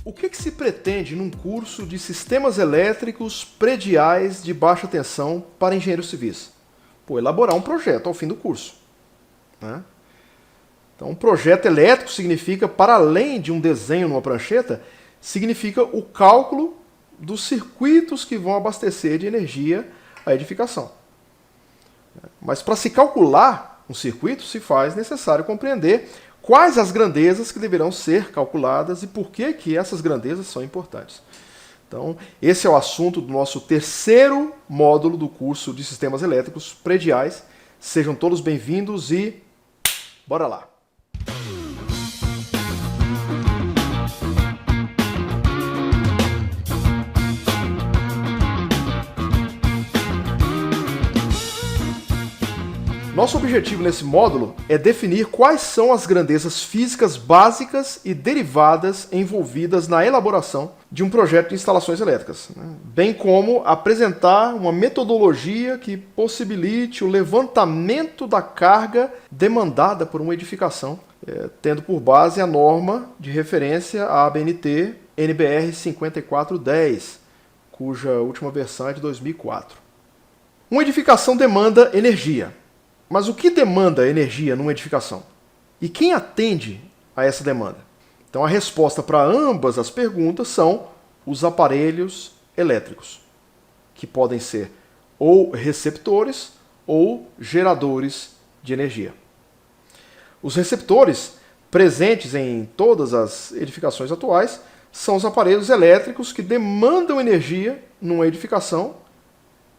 O que se pretende num curso de sistemas elétricos prediais de baixa tensão para engenheiros civis? Elaborar um projeto ao fim do curso, né? Então, um projeto elétrico significa, para além de um desenho numa prancheta, significa o cálculo dos circuitos que vão abastecer de energia a edificação. Mas para se calcular um circuito, se faz necessário compreender quais as grandezas que deverão ser calculadas e por que essas grandezas são importantes. Então, esse é o assunto do nosso terceiro módulo do curso de Sistemas Elétricos Prediais. Sejam todos bem-vindos e bora lá! Nosso objetivo nesse módulo é definir quais são as grandezas físicas básicas e derivadas envolvidas na elaboração de um projeto de instalações elétricas, né? Bem como apresentar uma metodologia que possibilite o levantamento da carga demandada por uma edificação, tendo por base a norma de referência a ABNT NBR 5410, cuja última versão é de 2004. Uma edificação demanda energia. Mas o que demanda energia numa edificação? E quem atende a essa demanda? Então a resposta para ambas as perguntas são os aparelhos elétricos, que podem ser ou receptores ou geradores de energia. Os receptores, presentes em todas as edificações atuais, são os aparelhos elétricos que demandam energia numa edificação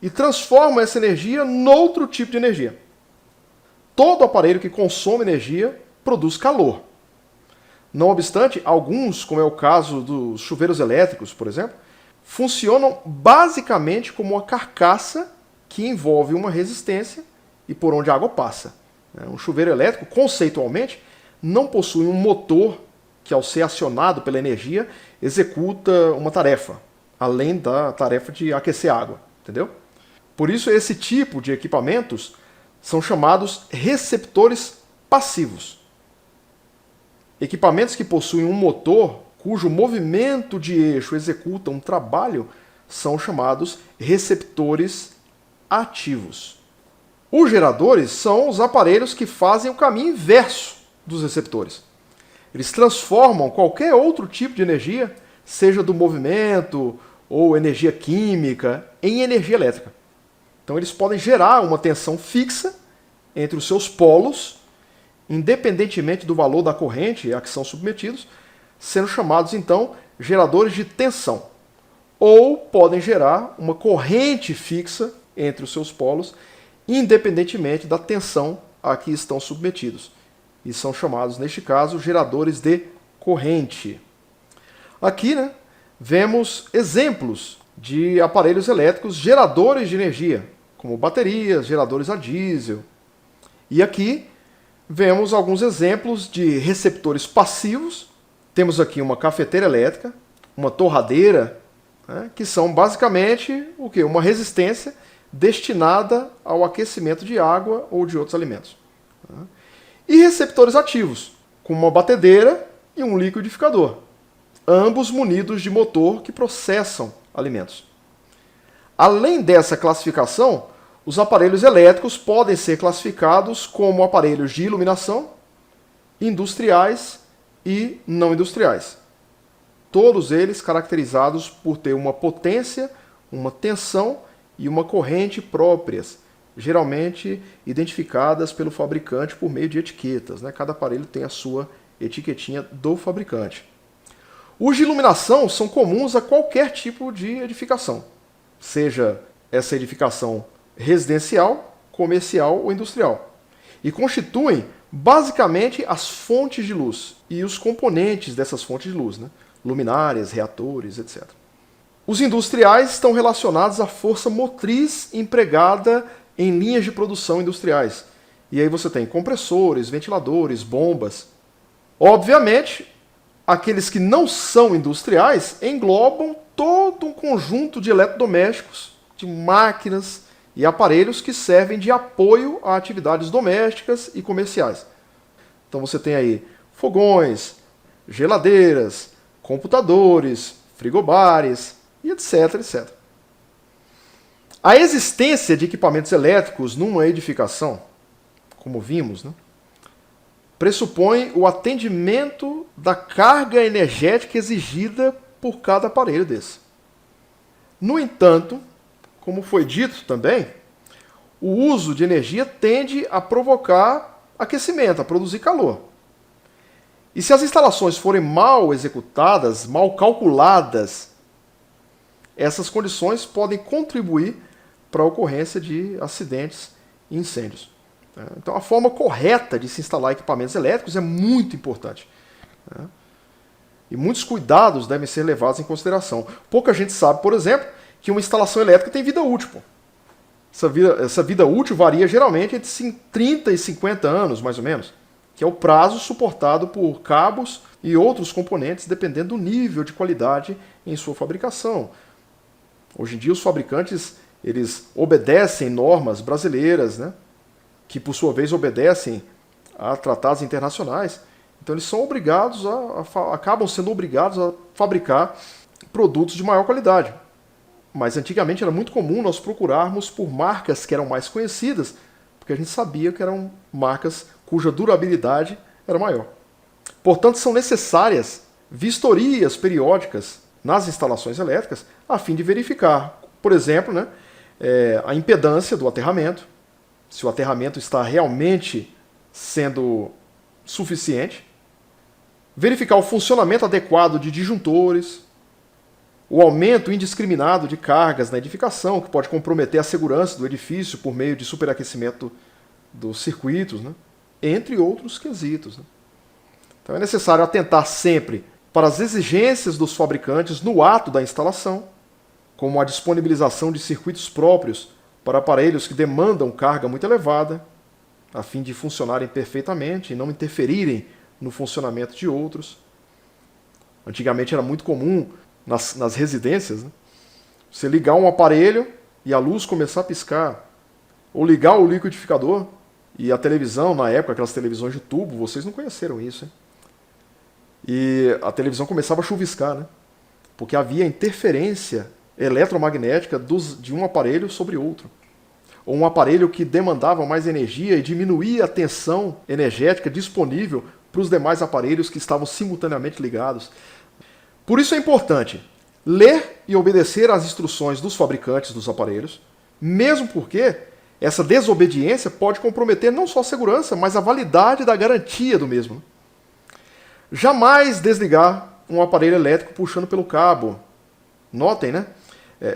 e transformam essa energia noutro tipo de energia. Todo aparelho que consome energia produz calor. Não obstante, alguns, como é o caso dos chuveiros elétricos, por exemplo, funcionam basicamente como uma carcaça que envolve uma resistência e por onde a água passa. Um chuveiro elétrico, conceitualmente, não possui um motor que, ao ser acionado pela energia, executa uma tarefa, além da tarefa de aquecer a água, entendeu? Por isso, esse tipo de equipamentos são chamados receptores passivos. Equipamentos que possuem um motor cujo movimento de eixo executa um trabalho são chamados receptores ativos. Os geradores são os aparelhos que fazem o caminho inverso dos receptores. Eles transformam qualquer outro tipo de energia, seja do movimento ou energia química, em energia elétrica. Então eles podem gerar uma tensão fixa entre os seus polos, independentemente do valor da corrente a que são submetidos, sendo chamados então geradores de tensão. Ou podem gerar uma corrente fixa entre os seus polos, independentemente da tensão a que estão submetidos. E são chamados, neste caso, geradores de corrente. Aqui, vemos exemplos de aparelhos elétricos geradores de energia, como baterias, geradores a diesel. E aqui vemos alguns exemplos de receptores passivos. Temos aqui uma cafeteira elétrica, uma torradeira, que são basicamente o quê? Uma resistência destinada ao aquecimento de água ou de outros alimentos. E receptores ativos, como uma batedeira e um liquidificador, ambos munidos de motor que processam alimentos. Além dessa classificação, os aparelhos elétricos podem ser classificados como aparelhos de iluminação, industriais e não industriais. Todos eles caracterizados por ter uma potência, uma tensão e uma corrente próprias, geralmente identificadas pelo fabricante por meio de etiquetas. Cada aparelho tem a sua etiquetinha do fabricante. Os de iluminação são comuns a qualquer tipo de edificação, seja essa edificação residencial, comercial ou industrial, e constituem basicamente as fontes de luz e os componentes dessas fontes de luz, luminárias, reatores, etc. Os industriais estão relacionados à força motriz empregada em linhas de produção industriais. E aí você tem compressores, ventiladores, bombas. Obviamente, aqueles que não são industriais englobam todo um conjunto de eletrodomésticos, de máquinas e aparelhos que servem de apoio a atividades domésticas e comerciais. Então você tem aí fogões, geladeiras, computadores, frigobares e etc, etc. A existência de equipamentos elétricos numa edificação, como vimos, né, pressupõe o atendimento da carga energética exigida por cada aparelho desse. No entanto, como foi dito também, o uso de energia tende a provocar aquecimento, a produzir calor. E se as instalações forem mal executadas, mal calculadas, essas condições podem contribuir para a ocorrência de acidentes e incêndios. Então, a forma correta de se instalar equipamentos elétricos é muito importante. E muitos cuidados devem ser levados em consideração. Pouca gente sabe, por exemplo, que uma instalação elétrica tem vida útil. Pô. Essa vida útil varia geralmente entre 30 e 50 anos, mais ou menos, que é o prazo suportado por cabos e outros componentes, dependendo do nível de qualidade em sua fabricação. Hoje em dia, os fabricantes eles obedecem normas brasileiras, né, que por sua vez obedecem a tratados internacionais. Então eles são obrigados acabam sendo obrigados a fabricar produtos de maior qualidade. Mas antigamente era muito comum nós procurarmos por marcas que eram mais conhecidas, porque a gente sabia que eram marcas cuja durabilidade era maior. Portanto, são necessárias vistorias periódicas nas instalações elétricas a fim de verificar, por exemplo, né, a impedância do aterramento, se o aterramento está realmente sendo suficiente, verificar o funcionamento adequado de disjuntores, o aumento indiscriminado de cargas na edificação, que pode comprometer a segurança do edifício por meio de superaquecimento dos circuitos, né, entre outros quesitos. Né. Então é necessário atentar sempre para as exigências dos fabricantes no ato da instalação, como a disponibilização de circuitos próprios para aparelhos que demandam carga muito elevada, a fim de funcionarem perfeitamente e não interferirem no funcionamento de outros. Antigamente era muito comum nas residências, né, você ligar um aparelho e a luz começar a piscar, ou ligar o liquidificador e a televisão, na época, aquelas televisões de tubo, vocês não conheceram isso, hein? E a televisão começava a chuviscar, né, porque havia interferência eletromagnética de um aparelho sobre outro. Ou um aparelho que demandava mais energia e diminuía a tensão energética disponível para os demais aparelhos que estavam simultaneamente ligados. Por isso é importante ler e obedecer às instruções dos fabricantes dos aparelhos, mesmo porque essa desobediência pode comprometer não só a segurança, mas a validade da garantia do mesmo. Jamais desligar um aparelho elétrico puxando pelo cabo. Notem, né?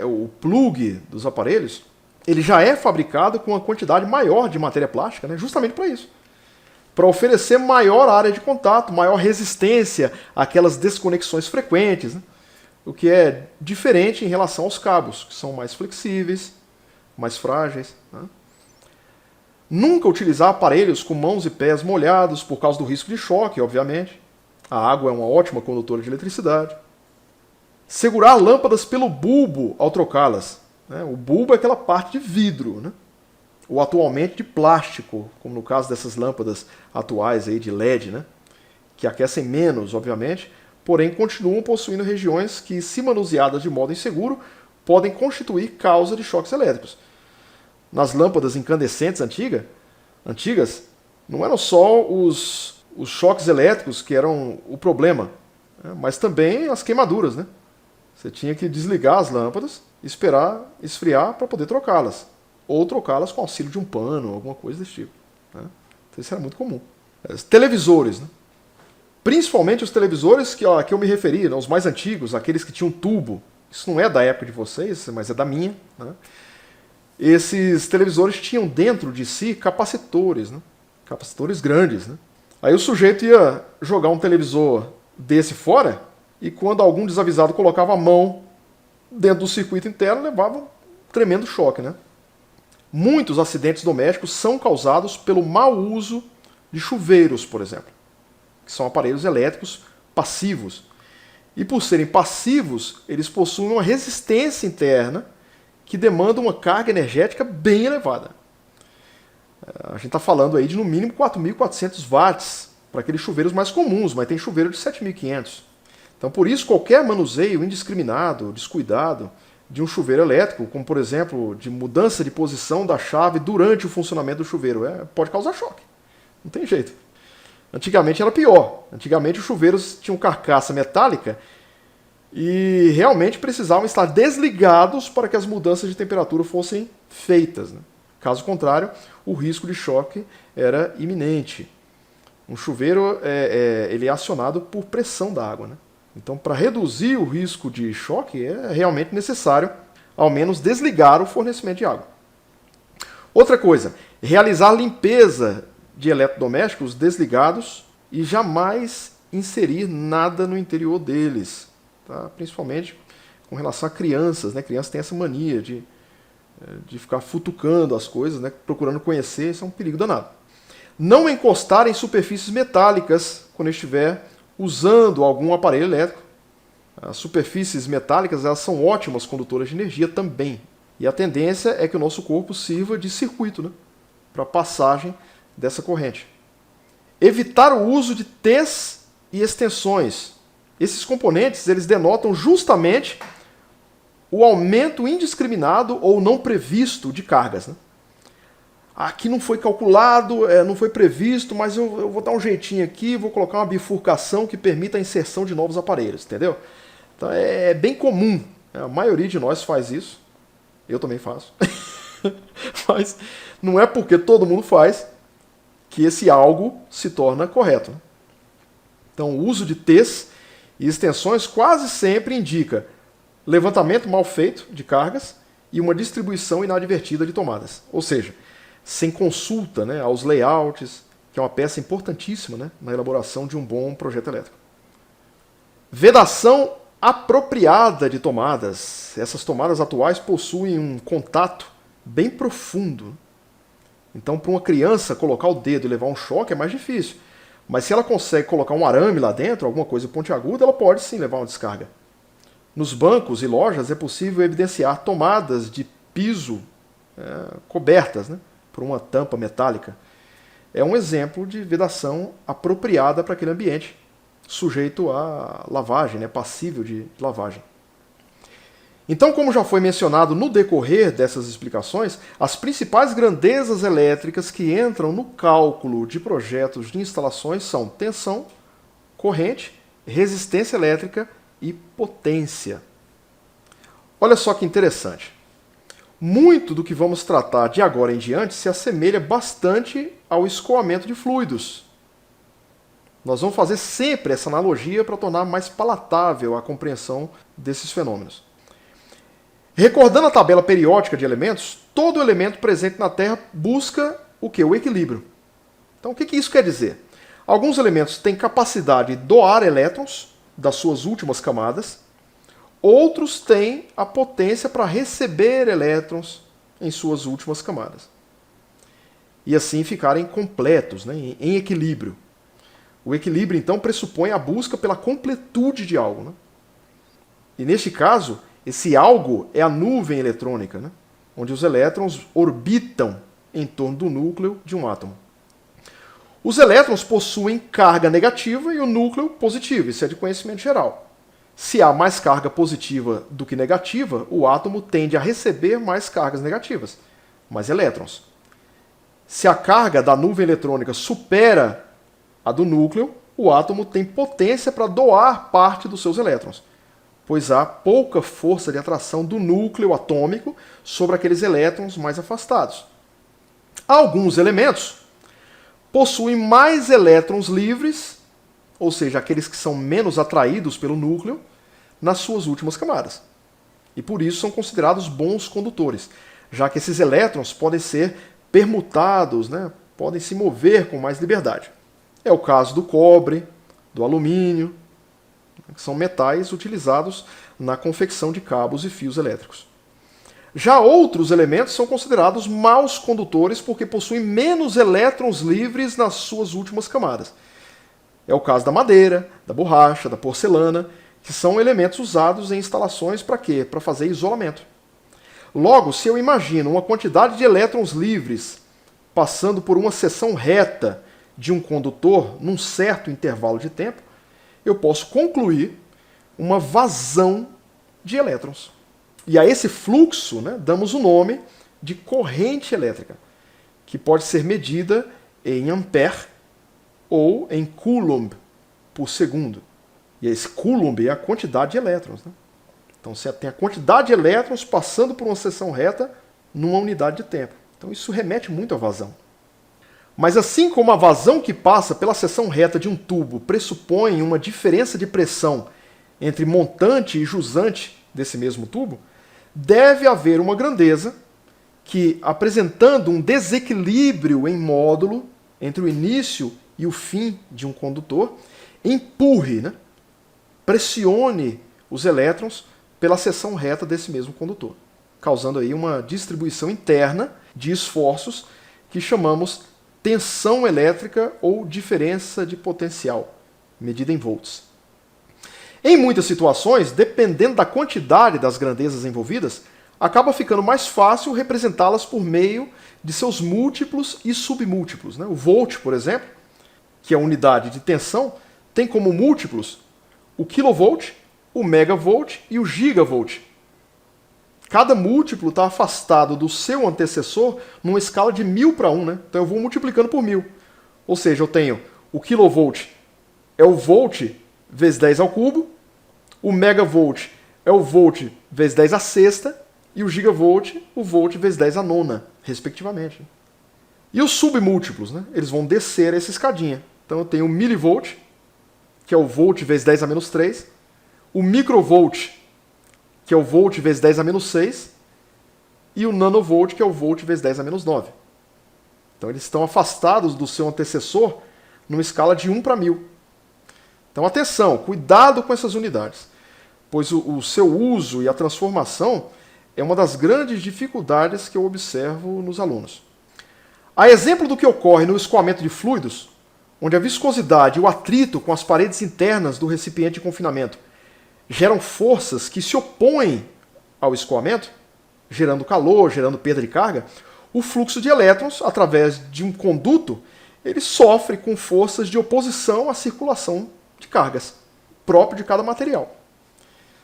O plug dos aparelhos, ele já é fabricado com uma quantidade maior de matéria plástica, né? Justamente para isso. Para oferecer maior área de contato, maior resistência àquelas desconexões frequentes, né? O que é diferente em relação aos cabos, que são mais flexíveis, mais frágeis. Né? Nunca utilizar aparelhos com mãos e pés molhados por causa do risco de choque, obviamente. A água é uma ótima condutora de eletricidade. Segurar lâmpadas pelo bulbo ao trocá-las. Né? O bulbo é aquela parte de vidro, né? Ou atualmente de plástico, como no caso dessas lâmpadas atuais aí de LED, né? Que aquecem menos, obviamente, porém continuam possuindo regiões que, se manuseadas de modo inseguro, podem constituir causa de choques elétricos. Nas lâmpadas incandescentes antigas, não eram só os choques elétricos que eram o problema, né? Mas também as queimaduras, né? Você tinha que desligar as lâmpadas, esperar esfriar para poder trocá-las. Ou trocá-las com auxílio de um pano, alguma coisa desse tipo. Né? Então isso era muito comum. Televisores. Né? Principalmente os televisores que eu me referi, né? Os mais antigos, aqueles que tinham tubo. Isso não é da época de vocês, mas é da minha. Né? Esses televisores tinham dentro de si capacitores. Né? Capacitores grandes. Né? Aí o sujeito ia jogar um televisor desse fora e quando algum desavisado colocava a mão dentro do circuito interno, levava um tremendo choque. Né? Muitos acidentes domésticos são causados pelo mau uso de chuveiros, por exemplo, que são aparelhos elétricos passivos. E por serem passivos, eles possuem uma resistência interna que demanda uma carga energética bem elevada. A gente está falando aí de no mínimo 4.400 watts para aqueles chuveiros mais comuns, mas tem chuveiro de 7.500. Então, por isso, qualquer manuseio indiscriminado, descuidado de um chuveiro elétrico, como, por exemplo, de mudança de posição da chave durante o funcionamento do chuveiro, pode causar choque. Não tem jeito. Antigamente era pior. Antigamente os chuveiros tinham carcaça metálica e realmente precisavam estar desligados para que as mudanças de temperatura fossem feitas, né? Caso contrário, o risco de choque era iminente. Um chuveiro ele é acionado por pressão da água, né? Então, para reduzir o risco de choque, é realmente necessário, ao menos, desligar o fornecimento de água. Outra coisa, realizar limpeza de eletrodomésticos desligados e jamais inserir nada no interior deles, tá? Principalmente com relação a crianças, né? Crianças têm essa mania de ficar futucando as coisas, né? Procurando conhecer, isso é um perigo danado. Não encostar em superfícies metálicas quando estiver usando algum aparelho elétrico. As superfícies metálicas, elas são ótimas condutoras de energia também. E a tendência é que o nosso corpo sirva de circuito, né? Para a passagem dessa corrente. Evitar o uso de T's e extensões. Esses componentes, eles denotam justamente o aumento indiscriminado ou não previsto de cargas, né? Aqui não foi calculado, não foi previsto, mas eu vou dar um jeitinho aqui, vou colocar uma bifurcação que permita a inserção de novos aparelhos, entendeu? Então é bem comum, né? A maioria de nós faz isso, eu também faço, mas não é porque todo mundo faz que esse algo se torna correto, né? Então o uso de T's e extensões quase sempre indica levantamento mal feito de cargas e uma distribuição inadvertida de tomadas, ou seja, sem consulta, né, aos layouts, que é uma peça importantíssima, né, na elaboração de um bom projeto elétrico. Vedação apropriada de tomadas. Essas tomadas atuais possuem um contato bem profundo. Então, para uma criança colocar o dedo e levar um choque é mais difícil. Mas se ela consegue colocar um arame lá dentro, alguma coisa pontiaguda, ela pode sim levar uma descarga. Nos bancos e lojas é possível evidenciar tomadas de piso cobertas, né, por uma tampa metálica. É um exemplo de vedação apropriada para aquele ambiente, sujeito a lavagem, né, passível de lavagem. Então, como já foi mencionado no decorrer dessas explicações, as principais grandezas elétricas que entram no cálculo de projetos de instalações são tensão, corrente, resistência elétrica e potência. Olha só que interessante. Muito do que vamos tratar de agora em diante se assemelha bastante ao escoamento de fluidos. Nós vamos fazer sempre essa analogia para tornar mais palatável a compreensão desses fenômenos. Recordando a tabela periódica de elementos, todo elemento presente na Terra busca o quê? O equilíbrio. Então, o que isso quer dizer? Alguns elementos têm capacidade de doar elétrons das suas últimas camadas, outros têm a potência para receber elétrons em suas últimas camadas. E assim ficarem completos, né, em equilíbrio. O equilíbrio, então, pressupõe a busca pela completude de algo, né? E neste caso, esse algo é a nuvem eletrônica, né, onde os elétrons orbitam em torno do núcleo de um átomo. Os elétrons possuem carga negativa e o núcleo positivo, isso é de conhecimento geral. Se há mais carga positiva do que negativa, o átomo tende a receber mais cargas negativas, mais elétrons. Se a carga da nuvem eletrônica supera a do núcleo, o átomo tem potência para doar parte dos seus elétrons, pois há pouca força de atração do núcleo atômico sobre aqueles elétrons mais afastados. Alguns elementos possuem mais elétrons livres, ou seja, aqueles que são menos atraídos pelo núcleo, nas suas últimas camadas. E por isso são considerados bons condutores, já que esses elétrons podem ser permutados, né, podem se mover com mais liberdade. É o caso do cobre, do alumínio, que são metais utilizados na confecção de cabos e fios elétricos. Já outros elementos são considerados maus condutores porque possuem menos elétrons livres nas suas últimas camadas. É o caso da madeira, da borracha, da porcelana, que são elementos usados em instalações para quê? Para fazer isolamento. Logo, se eu imagino uma quantidade de elétrons livres passando por uma seção reta de um condutor num certo intervalo de tempo, eu posso concluir uma vazão de elétrons. E a esse fluxo, né, damos o nome de corrente elétrica, que pode ser medida em ampere ou em coulomb por segundo. E esse coulomb é a quantidade de elétrons, né? Então você tem a quantidade de elétrons passando por uma seção reta numa unidade de tempo. Então isso remete muito à vazão. Mas assim como a vazão que passa pela seção reta de um tubo pressupõe uma diferença de pressão entre montante e jusante desse mesmo tubo, deve haver uma grandeza que, apresentando um desequilíbrio em módulo entre o início e o fim de um condutor, empurre, né, pressione os elétrons pela seção reta desse mesmo condutor, causando aí uma distribuição interna de esforços que chamamos tensão elétrica ou diferença de potencial, medida em volts. Em muitas situações, dependendo da quantidade das grandezas envolvidas, acaba ficando mais fácil representá-las por meio de seus múltiplos e submúltiplos, né? O volt, por exemplo, que é a unidade de tensão, tem como múltiplos o kilovolt, o megavolt e o gigavolt. Cada múltiplo está afastado do seu antecessor numa escala de 1000 para 1, né? Então eu vou multiplicando por 1000. Ou seja, eu tenho o kilovolt é o volt vezes 10 ao cubo, o megavolt é o volt vezes 10 à sexta, e o gigavolt, o volt vezes 10 à nona, respectivamente. E os submúltiplos, né? Eles vão descer essa escadinha. Então eu tenho o milivolt, que é o volt vezes 10 a menos 3, o microvolt, que é o volt vezes 10 a menos 6, e o nanovolt, que é o volt vezes 10 a menos 9. Então eles estão afastados do seu antecessor numa escala de 1 para 1000. Então atenção, cuidado com essas unidades, pois o seu uso e a transformação é uma das grandes dificuldades que eu observo nos alunos. A exemplo do que ocorre no escoamento de fluidos, onde a viscosidade e o atrito com as paredes internas do recipiente de confinamento geram forças que se opõem ao escoamento, gerando calor, gerando perda de carga, o fluxo de elétrons, através de um conduto, ele sofre com forças de oposição à circulação de cargas, próprio de cada material.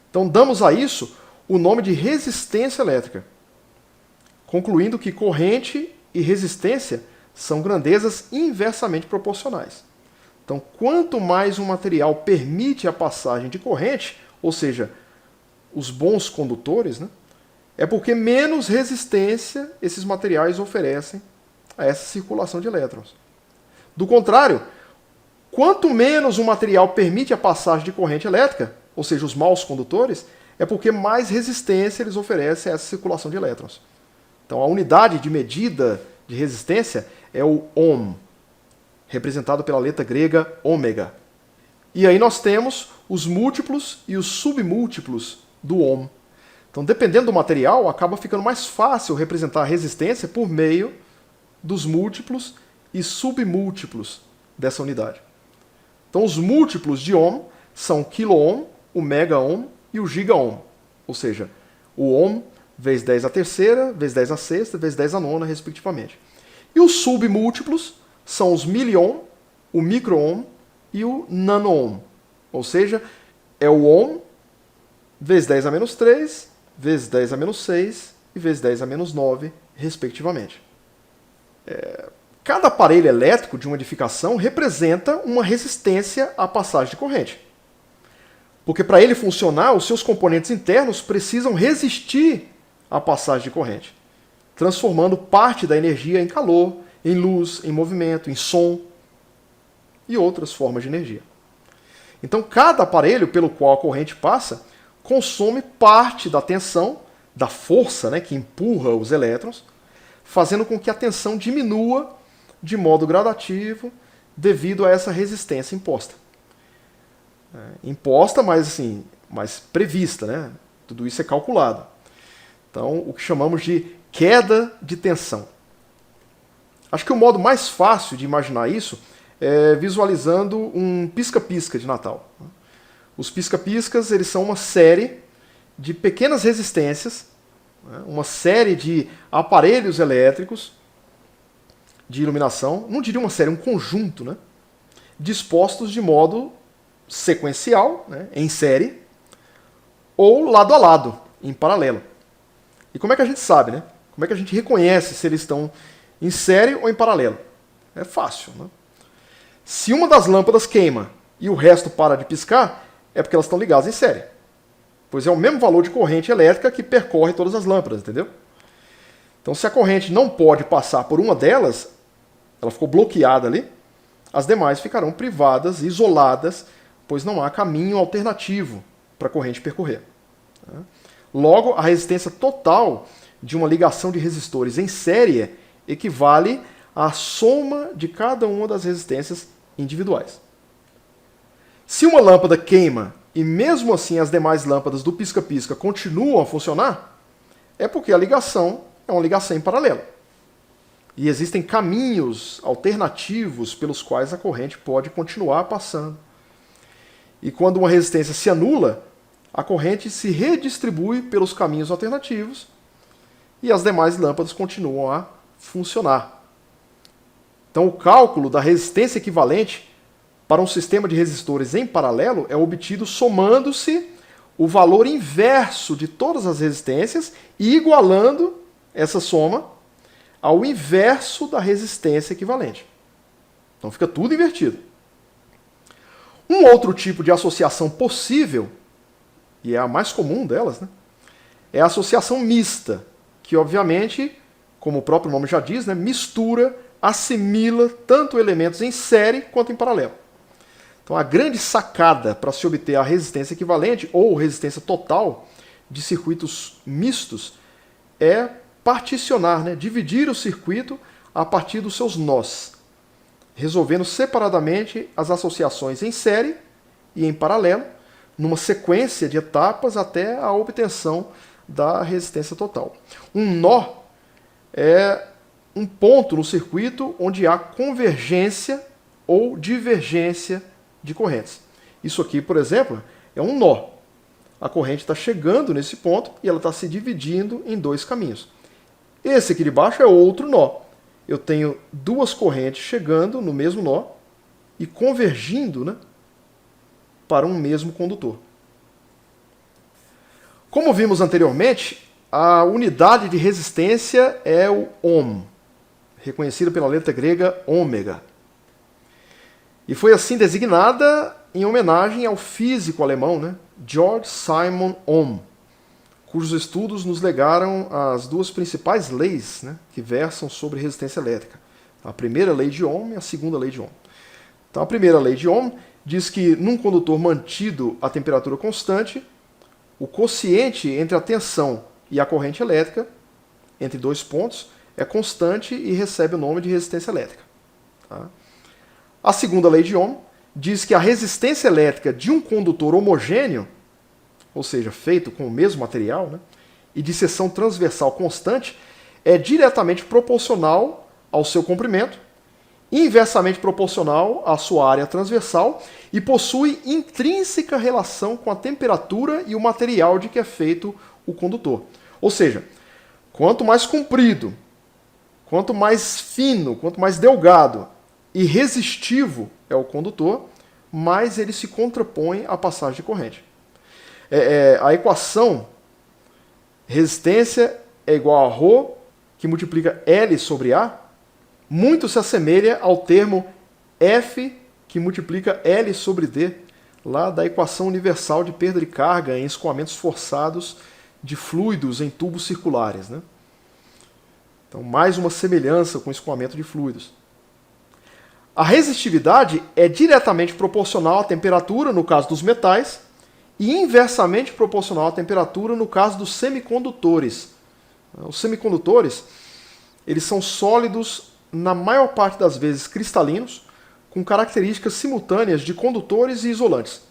Então damos a isso o nome de resistência elétrica, concluindo que corrente e resistência são grandezas inversamente proporcionais. Então, quanto mais um material permite a passagem de corrente, ou seja, os bons condutores, né, é porque menos resistência esses materiais oferecem a essa circulação de elétrons. Do contrário, quanto menos um material permite a passagem de corrente elétrica, ou seja, os maus condutores, é porque mais resistência eles oferecem a essa circulação de elétrons. Então, a unidade de medida de resistência é o ohm, representado pela letra grega ômega. E aí nós temos os múltiplos e os submúltiplos do ohm. Então, dependendo do material, acaba ficando mais fácil representar a resistência por meio dos múltiplos e submúltiplos dessa unidade. Então, os múltiplos de ohm são o quilo-ohm, o mega-ohm e o giga-ohm. Ou seja, o ohm vezes 10 à terceira, vezes 10 à sexta, vezes 10 à nona, respectivamente. E os submúltiplos são os miliohm, o micro-ohm e o nano-ohm. Ou seja, é o ohm vezes 10 a menos 3, vezes 10 a menos 6 e vezes 10 a menos 9, respectivamente. Cada aparelho elétrico de uma edificação representa uma resistência à passagem de corrente. Porque para ele funcionar, os seus componentes internos precisam resistir à passagem de corrente, transformando parte da energia em calor, em luz, em movimento, em som e outras formas de energia. Então, cada aparelho pelo qual a corrente passa consome parte da tensão, da força, né, que empurra os elétrons, fazendo com que a tensão diminua de modo gradativo devido a essa resistência imposta. Imposta, mas assim, mas prevista, né? Tudo isso é calculado. Então, o que chamamos de queda de tensão. Acho que o modo mais fácil de imaginar isso é visualizando um pisca-pisca de Natal. Os pisca-piscas, eles são uma série de pequenas resistências, né? Uma série de aparelhos elétricos de iluminação, não diria uma série, um conjunto, né? Dispostos de modo sequencial, né? Em série, ou lado a lado, em paralelo. E como é que a gente sabe, né? Como é que a gente reconhece se eles estão em série ou em paralelo? É fácil, né? Se uma das lâmpadas queima e o resto para de piscar, é porque elas estão ligadas em série. Pois é o mesmo valor de corrente elétrica que percorre todas as lâmpadas, entendeu? Então, se a corrente não pode passar por uma delas, ela ficou bloqueada ali, as demais ficarão privadas, isoladas, pois não há caminho alternativo para a corrente percorrer. Logo, a resistência total de uma ligação de resistores em série equivale à soma de cada uma das resistências individuais. Se uma lâmpada queima e mesmo assim as demais lâmpadas do pisca-pisca continuam a funcionar, é porque a ligação é uma ligação em paralelo. E existem caminhos alternativos pelos quais a corrente pode continuar passando. E quando uma resistência se anula, a corrente se redistribui pelos caminhos alternativos e as demais lâmpadas continuam a funcionar. Então, o cálculo da resistência equivalente para um sistema de resistores em paralelo é obtido somando-se o valor inverso de todas as resistências e igualando essa soma ao inverso da resistência equivalente. Então fica tudo invertido. Um outro tipo de associação possível, e é a mais comum delas, né, é a associação mista, que obviamente, como o próprio nome já diz, né, mistura, assimila tanto elementos em série quanto em paralelo. Então a grande sacada para se obter a resistência equivalente ou resistência total de circuitos mistos é particionar, né, dividir o circuito a partir dos seus nós, resolvendo separadamente as associações em série e em paralelo, numa sequência de etapas até a obtenção da resistência total. Um nó é um ponto no circuito onde há convergência ou divergência de correntes. Isso aqui, por exemplo, é um nó. A corrente está chegando nesse ponto e ela está se dividindo em dois caminhos. Esse aqui de baixo é outro nó. Eu tenho duas correntes chegando no mesmo nó e convergindo, né, para um mesmo condutor. Como vimos anteriormente, a unidade de resistência é o ohm, reconhecida pela letra grega ômega. E foi assim designada em homenagem ao físico alemão, né, Georg Simon Ohm, cujos estudos nos legaram as duas principais leis, né, que versam sobre resistência elétrica. A primeira lei de Ohm e a segunda lei de Ohm. Então, a primeira lei de Ohm diz que num condutor mantido a temperatura constante, o quociente entre a tensão e a corrente elétrica, entre dois pontos, é constante e recebe o nome de resistência elétrica. Tá? A segunda lei de Ohm diz que a resistência elétrica de um condutor homogêneo, ou seja, feito com o mesmo material, né, e de seção transversal constante, é diretamente proporcional ao seu comprimento, inversamente proporcional à sua área transversal e possui intrínseca relação com a temperatura e o material de que é feito o condutor. Ou seja, quanto mais comprido, quanto mais fino, quanto mais delgado e resistivo é o condutor, mais ele se contrapõe à passagem de corrente. A equação resistência é igual a ρ, que multiplica L sobre A, muito se assemelha ao termo F, que multiplica L sobre D, lá da equação universal de perda de carga em escoamentos forçados de fluidos em tubos circulares, né? Então, mais uma semelhança com o escoamento de fluidos. A resistividade é diretamente proporcional à temperatura, no caso dos metais, e inversamente proporcional à temperatura no caso dos semicondutores. Os semicondutores, eles são sólidos, na maior parte das vezes cristalinos, com características simultâneas de condutores e isolantes.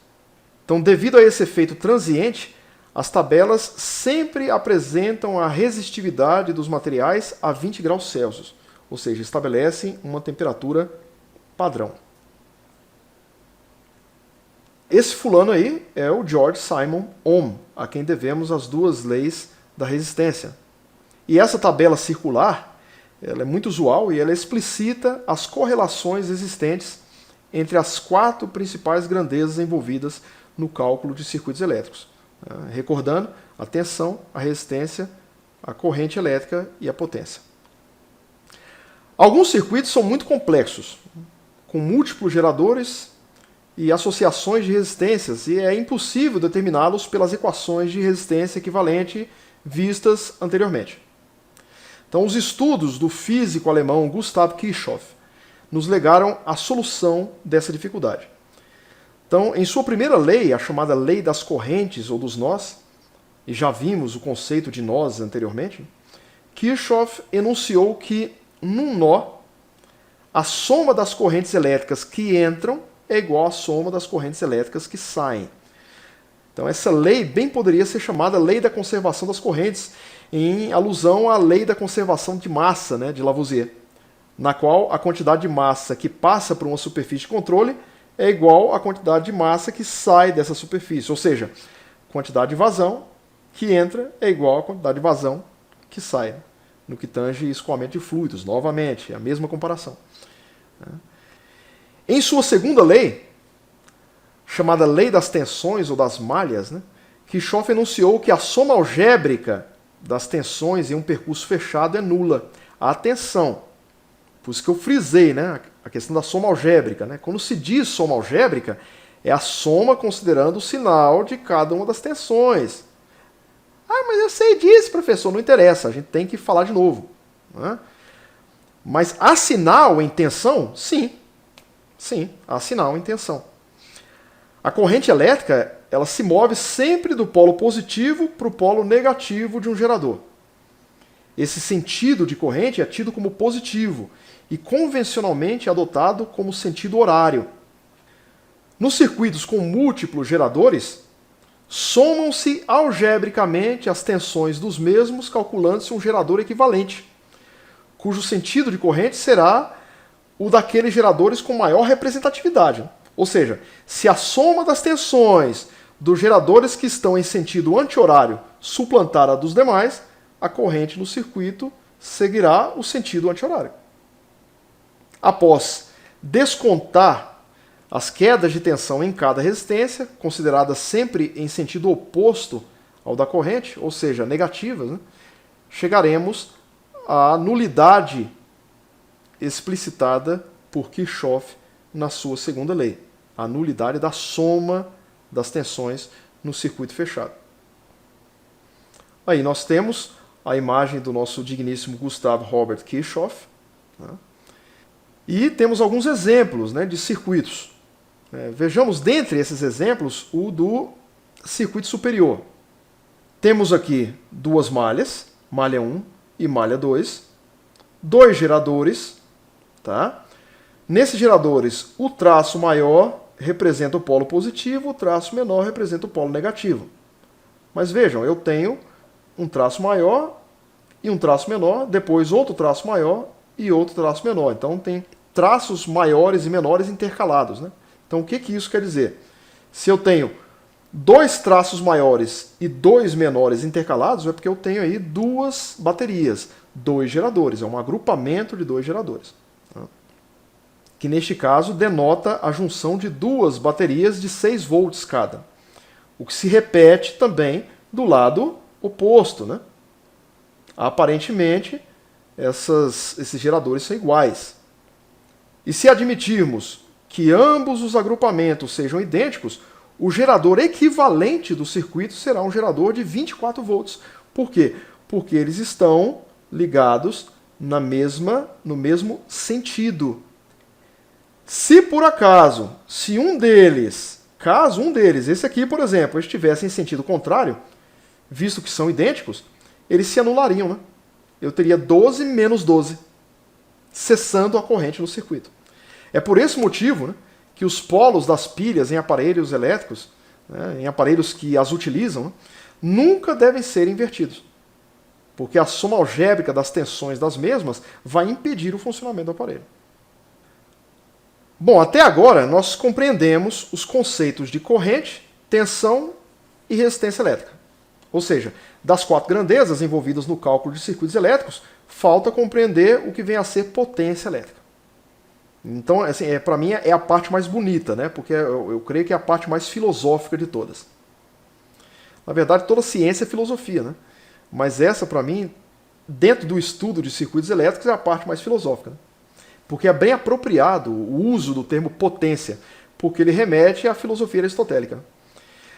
Então, devido a esse efeito transiente, as tabelas sempre apresentam a resistividade dos materiais a 20 graus Celsius, ou seja, estabelecem uma temperatura padrão. Esse fulano aí é o Georg Simon Ohm, a quem devemos as duas leis da resistência. E essa tabela circular, ela é muito usual e ela explicita as correlações existentes entre as quatro principais grandezas envolvidas no cálculo de circuitos elétricos. Recordando, a tensão, a resistência, a corrente elétrica e a potência. Alguns circuitos são muito complexos, com múltiplos geradores e associações de resistências, e é impossível determiná-los pelas equações de resistência equivalente vistas anteriormente. Então, os estudos do físico alemão Gustav Kirchhoff nos legaram a solução dessa dificuldade. Então, em sua primeira lei, a chamada lei das correntes ou dos nós, e já vimos o conceito de nós anteriormente, Kirchhoff enunciou que, num nó, a soma das correntes elétricas que entram é igual à soma das correntes elétricas que saem. Então, essa lei bem poderia ser chamada lei da conservação das correntes, em alusão à lei da conservação de massa, né, de Lavoisier, na qual a quantidade de massa que passa por uma superfície de controle é igual à quantidade de massa que sai dessa superfície, ou seja, a quantidade de vazão que entra é igual à quantidade de vazão que sai, no que tange escoamento de fluidos, novamente, é a mesma comparação. Em sua segunda lei, chamada lei das tensões ou das malhas, né, Kirchhoff enunciou que a soma algébrica das tensões em um percurso fechado é nula. A tensão, por isso que eu frisei, né, a questão da soma algébrica. Né? Quando se diz soma algébrica, é a soma considerando o sinal de cada uma das tensões. Ah, mas eu sei disso, professor, não interessa, a gente tem que falar de novo. Né? Mas há sinal em tensão? Sim. Sim, há sinal em tensão. A corrente elétrica, ela se move sempre do polo positivo para o polo negativo de um gerador. Esse sentido de corrente é tido como positivo e convencionalmente adotado como sentido horário. Nos circuitos com múltiplos geradores, somam-se algebricamente as tensões dos mesmos, calculando-se um gerador equivalente, cujo sentido de corrente será o daqueles geradores com maior representatividade. Ou seja, se a soma das tensões dos geradores que estão em sentido anti-horário suplantar a dos demais, a corrente no circuito seguirá o sentido anti-horário. Após descontar as quedas de tensão em cada resistência, consideradas sempre em sentido oposto ao da corrente, ou seja, negativas, né, chegaremos à nulidade explicitada por Kirchhoff na sua segunda lei, a nulidade da soma das tensões no circuito fechado. Aí nós temos a imagem do nosso digníssimo Gustav Robert Kirchhoff, né? E temos alguns exemplos, né, de circuitos. Vejamos dentre esses exemplos o do circuito superior. Temos aqui duas malhas, malha 1 e malha 2, dois geradores. Tá? Nesses geradores, o traço maior representa o polo positivo, o traço menor representa o polo negativo. Mas vejam, eu tenho um traço maior e um traço menor, depois outro traço maior e outro traço menor. Então tem traços maiores e menores intercalados. Né? Então o que isso quer dizer? Se eu tenho dois traços maiores e dois menores intercalados, é porque eu tenho aí duas baterias, dois geradores, é um agrupamento de dois geradores. Que neste caso denota a junção de duas baterias de 6 volts cada, o que se repete também do lado oposto. Né? Aparentemente, esses geradores são iguais. E se admitirmos que ambos os agrupamentos sejam idênticos, o gerador equivalente do circuito será um gerador de 24 volts. Por quê? Porque eles estão ligados no mesmo sentido. Se por acaso, caso um deles, esse aqui, por exemplo, estivesse em sentido contrário, visto que são idênticos, eles se anulariam. Né? Eu teria 12 menos 12, cessando a corrente no circuito. É por esse motivo, né, que os polos das pilhas em aparelhos elétricos, né, em aparelhos que as utilizam, né, nunca devem ser invertidos, porque a soma algébrica das tensões das mesmas vai impedir o funcionamento do aparelho. Bom, até agora nós compreendemos os conceitos de corrente, tensão e resistência elétrica. Ou seja, das 4 grandezas envolvidas no cálculo de circuitos elétricos, falta compreender o que vem a ser potência elétrica. Então, assim, para mim é a parte mais bonita, né? Porque eu creio que é a parte mais filosófica de todas. Na verdade, toda ciência é filosofia, né? Mas essa, para mim, dentro do estudo de circuitos elétricos, é a parte mais filosófica, né? Porque é bem apropriado o uso do termo potência, porque ele remete à filosofia aristotélica, né?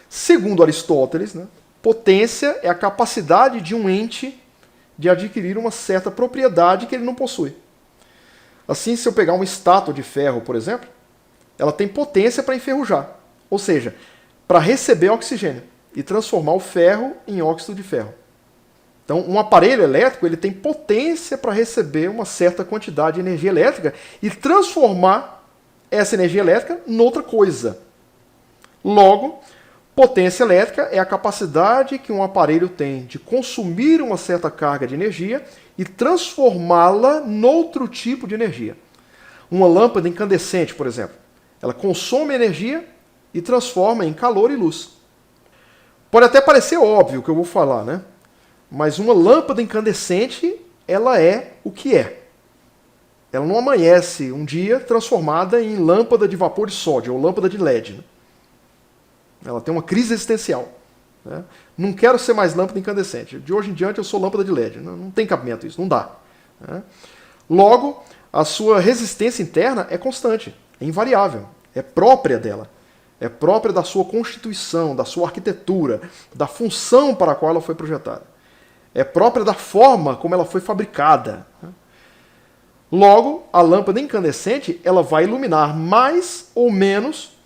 Segundo Aristóteles, né, potência é a capacidade de um ente de adquirir uma certa propriedade que ele não possui. Assim, se eu pegar uma estátua de ferro, por exemplo, ela tem potência para enferrujar, ou seja, para receber oxigênio e transformar o ferro em óxido de ferro. Então, um aparelho elétrico ele tem potência para receber uma certa quantidade de energia elétrica e transformar essa energia elétrica noutra coisa. Logo, potência elétrica é a capacidade que um aparelho tem de consumir uma certa carga de energia e transformá-la noutro tipo de energia. Uma lâmpada incandescente, por exemplo, ela consome energia e transforma em calor e luz. Pode até parecer óbvio o que eu vou falar, né? Mas uma lâmpada incandescente, ela é o que é. Ela não amanhece um dia transformada em lâmpada de vapor de sódio ou lâmpada de LED, né? Ela tem uma crise existencial, né? Não quero ser mais lâmpada incandescente. De hoje em diante eu sou lâmpada de LED. Não tem cabimento isso, não dá, né? Logo, a sua resistência interna é constante, é invariável, é própria dela. É própria da sua constituição, da sua arquitetura, da função para a qual ela foi projetada. É própria da forma como ela foi fabricada. Logo, a lâmpada incandescente ela vai iluminar mais ou menos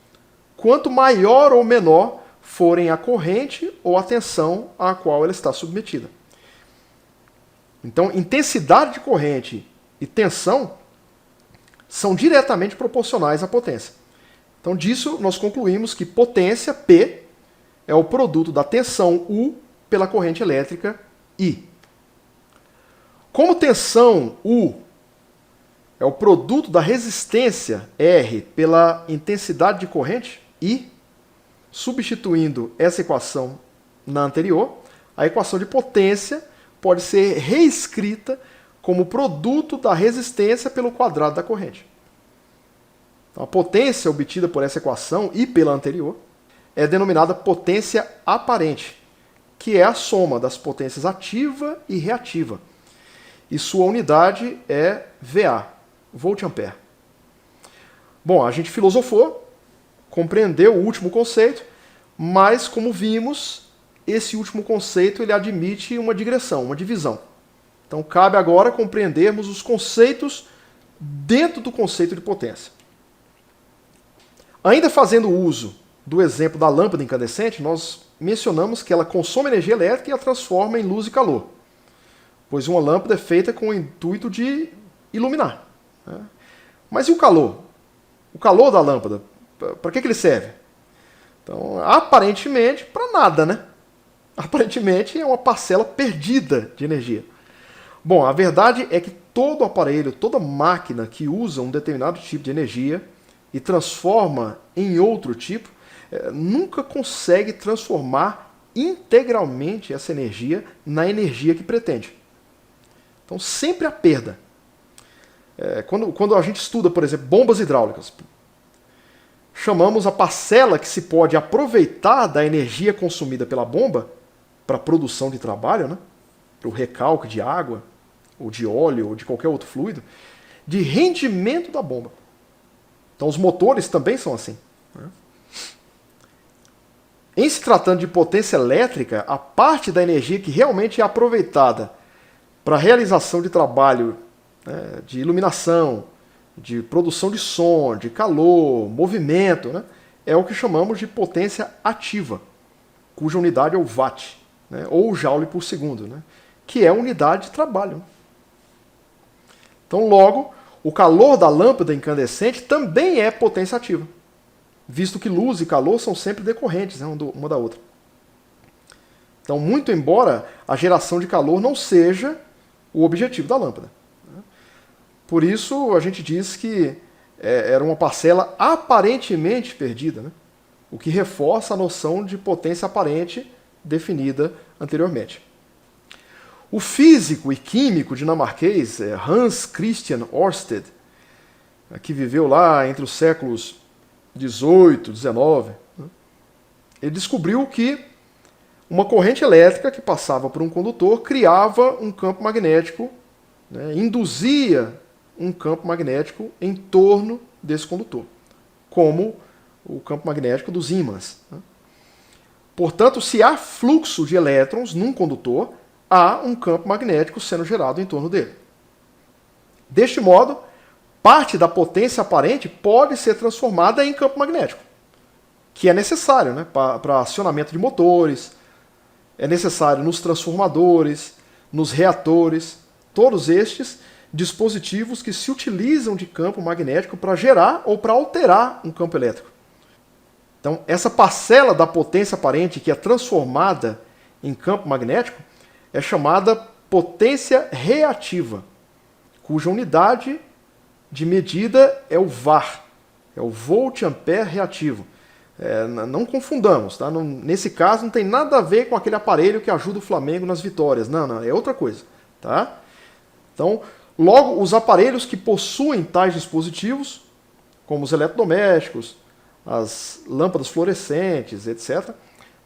quanto maior ou menor forem a corrente ou a tensão à qual ela está submetida. Então, intensidade de corrente e tensão são diretamente proporcionais à potência. Então, disso nós concluímos que potência, P, é o produto da tensão U pela corrente elétrica, I. Como tensão U é o produto da resistência, R, pela intensidade de corrente, I, substituindo essa equação na anterior, a equação de potência pode ser reescrita como produto da resistência pelo quadrado da corrente. Então, a potência obtida por essa equação e pela anterior é denominada potência aparente, que é a soma das potências ativa e reativa. E sua unidade é VA, volt-ampere. Bom, a gente filosofou, compreendeu o último conceito, mas, como vimos, esse último conceito ele admite uma digressão, uma divisão. Então, cabe agora compreendermos os conceitos dentro do conceito de potência. Ainda fazendo uso do exemplo da lâmpada incandescente, nós mencionamos que ela consome energia elétrica e a transforma em luz e calor, pois uma lâmpada é feita com o intuito de iluminar, né? Mas e o calor? O calor da lâmpada, para que ele serve? Então, aparentemente, para nada, né? Aparentemente é uma parcela perdida de energia. Bom, a verdade é que todo aparelho, toda máquina que usa um determinado tipo de energia e transforma em outro tipo, nunca consegue transformar integralmente essa energia na energia que pretende. Então, sempre há perda. Quando a gente estuda, por exemplo, bombas hidráulicas, chamamos a parcela que se pode aproveitar da energia consumida pela bomba para a produção de trabalho, né? Para o recalque de água, ou de óleo, ou de qualquer outro fluido, de rendimento da bomba. Então, os motores também são assim, né? Em se tratando de potência elétrica, a parte da energia que realmente é aproveitada para a realização de trabalho, né, de iluminação, de produção de som, de calor, movimento, né, é o que chamamos de potência ativa, cuja unidade é o watt, né, ou joule por segundo, né, que é a unidade de trabalho. Então, logo, o calor da lâmpada incandescente também é potência ativa, visto que luz e calor são sempre decorrentes, né, uma da outra. Então, muito embora a geração de calor não seja o objetivo da lâmpada. Por isso, a gente diz que era uma parcela aparentemente perdida, né, o que reforça a noção de potência aparente definida anteriormente. O físico e químico dinamarquês Hans Christian Ørsted, que viveu lá entre os séculos 18, 19, ele descobriu que Uma corrente elétrica que passava por um condutor criava um campo magnético, né, induzia um campo magnético em torno desse condutor, como o campo magnético dos ímãs. Né? Portanto, se há fluxo de elétrons num condutor, há um campo magnético sendo gerado em torno dele. Deste modo, parte da potência aparente pode ser transformada em campo magnético, que é necessário, né, para acionamento de motores, é necessário nos transformadores, nos reatores, todos estes dispositivos que se utilizam de campo magnético para gerar ou para alterar um campo elétrico. Então, essa parcela da potência aparente que é transformada em campo magnético é chamada potência reativa, cuja unidade de medida é o VAR, é o volt-ampere reativo. Não confundamos, tá? Nesse caso não tem nada a ver com aquele aparelho que ajuda o Flamengo nas vitórias. Não, é outra coisa. Tá? Então, logo, os aparelhos que possuem tais dispositivos, como os eletrodomésticos, as lâmpadas fluorescentes, etc.,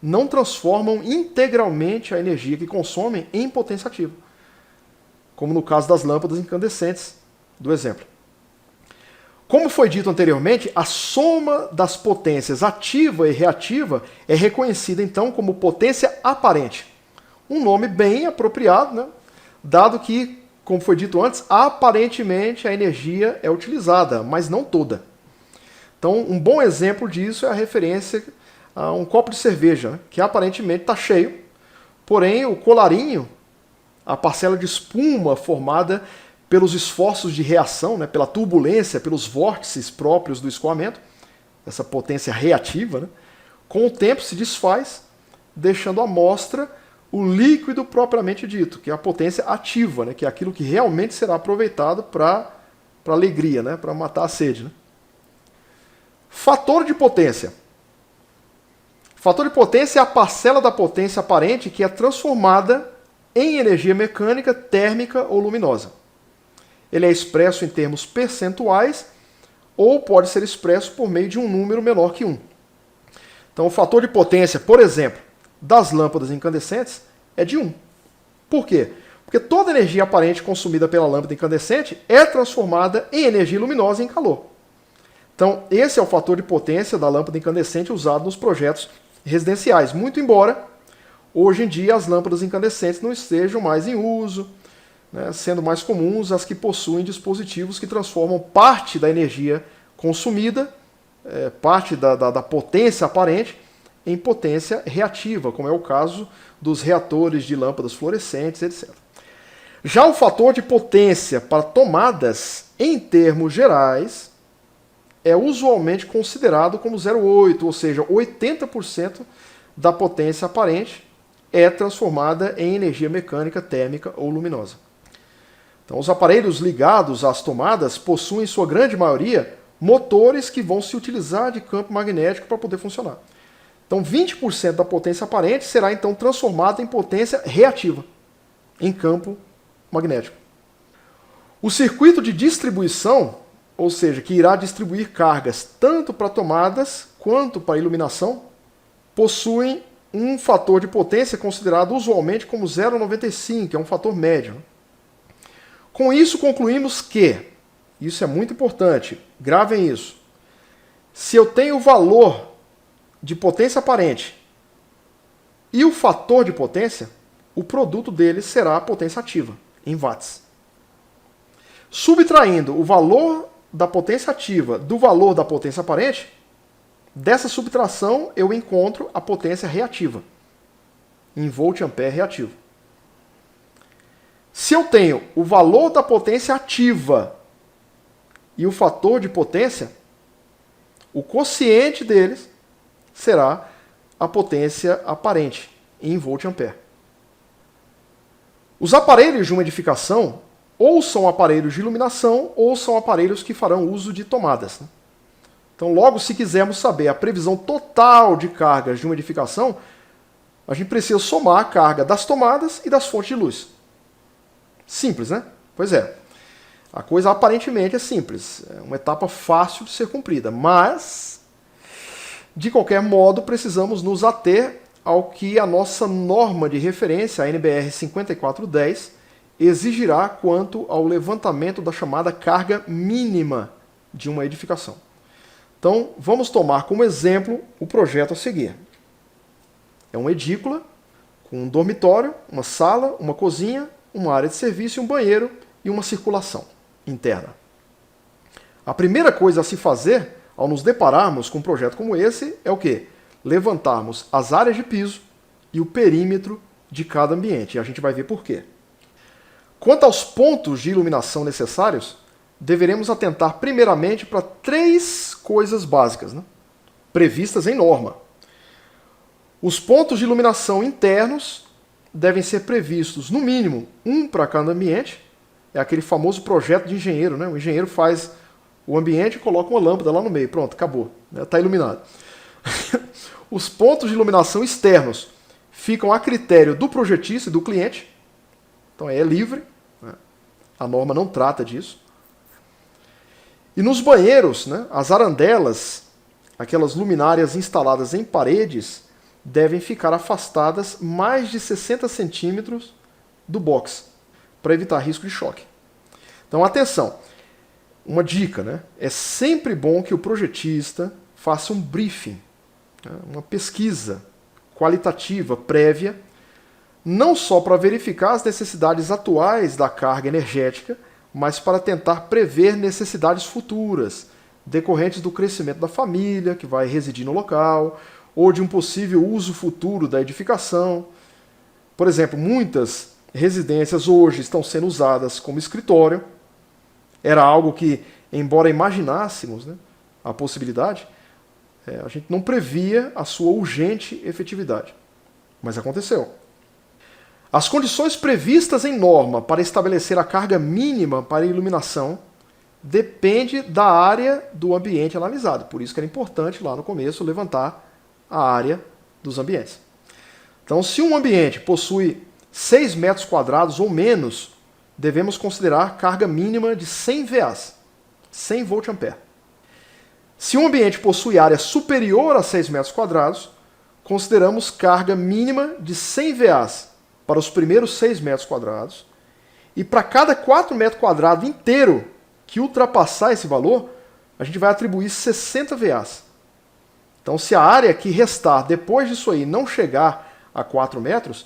não transformam integralmente a energia que consomem em potência ativa, como no caso das lâmpadas incandescentes, do exemplo. Como foi dito anteriormente, a soma das potências ativa e reativa é reconhecida então como potência aparente. Um nome bem apropriado, né? Dado que, como foi dito antes, aparentemente a energia é utilizada, mas não toda. Então, um bom exemplo disso é a referência a um copo de cerveja, né? Que aparentemente está cheio, porém o colarinho, a parcela de espuma formada pelos esforços de reação, né, pela turbulência, pelos vórtices próprios do escoamento, essa potência reativa, né, com o tempo se desfaz, deixando à mostra o líquido propriamente dito, que é a potência ativa, né, que é aquilo que realmente será aproveitado para alegria, né, para matar a sede. Né. Fator de potência. Fator de potência é a parcela da potência aparente que é transformada em energia mecânica, térmica ou luminosa. Ele é expresso em termos percentuais ou pode ser expresso por meio de um número menor que 1. Então, o fator de potência, por exemplo, das lâmpadas incandescentes é de 1. Por quê? Porque toda energia aparente consumida pela lâmpada incandescente é transformada em energia luminosa e em calor. Então, esse é o fator de potência da lâmpada incandescente usado nos projetos residenciais, muito embora hoje em dia as lâmpadas incandescentes não estejam mais em uso, né, sendo mais comuns as que possuem dispositivos que transformam parte da energia consumida, parte da potência aparente, em potência reativa, como é o caso dos reatores de lâmpadas fluorescentes, etc. Já o fator de potência para tomadas, em termos gerais, é usualmente considerado como 0,8, ou seja, 80% da potência aparente é transformada em energia mecânica, térmica ou luminosa. Então, os aparelhos ligados às tomadas possuem, em sua grande maioria, motores que vão se utilizar de campo magnético para poder funcionar. Então, 20% da potência aparente será então transformada em potência reativa, em campo magnético. O circuito de distribuição, ou seja, que irá distribuir cargas tanto para tomadas quanto para iluminação, possuem um fator de potência considerado usualmente como 0,95, que é um fator médio. Com isso, concluímos que, isso é muito importante, gravem isso, se eu tenho o valor de potência aparente e o fator de potência, o produto deles será a potência ativa, em watts. Subtraindo o valor da potência ativa do valor da potência aparente, dessa subtração eu encontro a potência reativa, em volt-ampere reativo. Se eu tenho o valor da potência ativa e o fator de potência, o quociente deles será a potência aparente, em volt-ampere. Os aparelhos de uma edificação ou são aparelhos de iluminação ou são aparelhos que farão uso de tomadas. Então, logo, se quisermos saber a previsão total de cargas de uma edificação, a gente precisa somar a carga das tomadas e das fontes de luz. Simples, né? Pois é. A coisa aparentemente é simples. É uma etapa fácil de ser cumprida. Mas, de qualquer modo, precisamos nos ater ao que a nossa norma de referência, a NBR 5410, exigirá quanto ao levantamento da chamada carga mínima de uma edificação. Então, vamos tomar como exemplo o projeto a seguir. É uma edícula com um dormitório, uma sala, uma cozinha, uma área de serviço, um banheiro e uma circulação interna. A primeira coisa a se fazer ao nos depararmos com um projeto como esse é o quê? Levantarmos as áreas de piso e o perímetro de cada ambiente. E a gente vai ver por quê. Quanto aos pontos de iluminação necessários, deveremos atentar primeiramente para 3 coisas básicas, né? Previstas em norma. Os pontos de iluminação internos devem ser previstos, no mínimo, um para cada ambiente. É aquele famoso projeto de engenheiro, né? O engenheiro faz o ambiente e coloca uma lâmpada lá no meio. Pronto, acabou. Está iluminado. Os pontos de iluminação externos ficam a critério do projetista e do cliente. Então é livre. Né? A norma não trata disso. E nos banheiros, né, as arandelas, aquelas luminárias instaladas em paredes, devem ficar afastadas mais de 60 centímetros do box, para evitar risco de choque. Então, atenção, uma dica, né? É sempre bom que o projetista faça um briefing, né, uma pesquisa qualitativa prévia, não só para verificar as necessidades atuais da carga energética, mas para tentar prever necessidades futuras, decorrentes do crescimento da família que vai residir no local, ou de um possível uso futuro da edificação. Por exemplo, muitas residências hoje estão sendo usadas como escritório. Era algo que, embora imaginássemos, né, a possibilidade, a gente não previa a sua urgente efetividade. Mas aconteceu. As condições previstas em norma para estabelecer a carga mínima para iluminação depende da área do ambiente analisado. Por isso que era importante lá no começo levantar a área dos ambientes. Então, se um ambiente possui 6 metros quadrados ou menos, devemos considerar carga mínima de 100 VAs, 100 volt-ampere. Se um ambiente possui área superior a 6 metros quadrados, consideramos carga mínima de 100 VAs para os primeiros 6 metros quadrados, e para cada 4 metros quadrados inteiro que ultrapassar esse valor, a gente vai atribuir 60 VAs. Então, se a área que restar depois disso aí não chegar a 4 metros,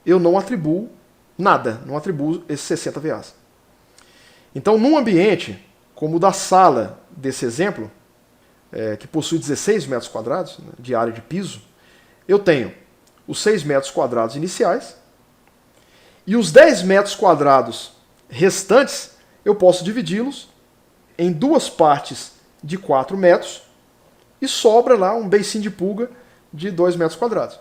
eu não atribuo nada, não atribuo esses 60 VAs. Então, num ambiente como o da sala desse exemplo, que possui 16 metros quadrados, né, de área de piso, eu tenho os 6 metros quadrados iniciais e os 10 metros quadrados restantes eu posso dividi-los em 2 partes de 4 metros e sobra lá um beicinho de pulga de 2 metros quadrados.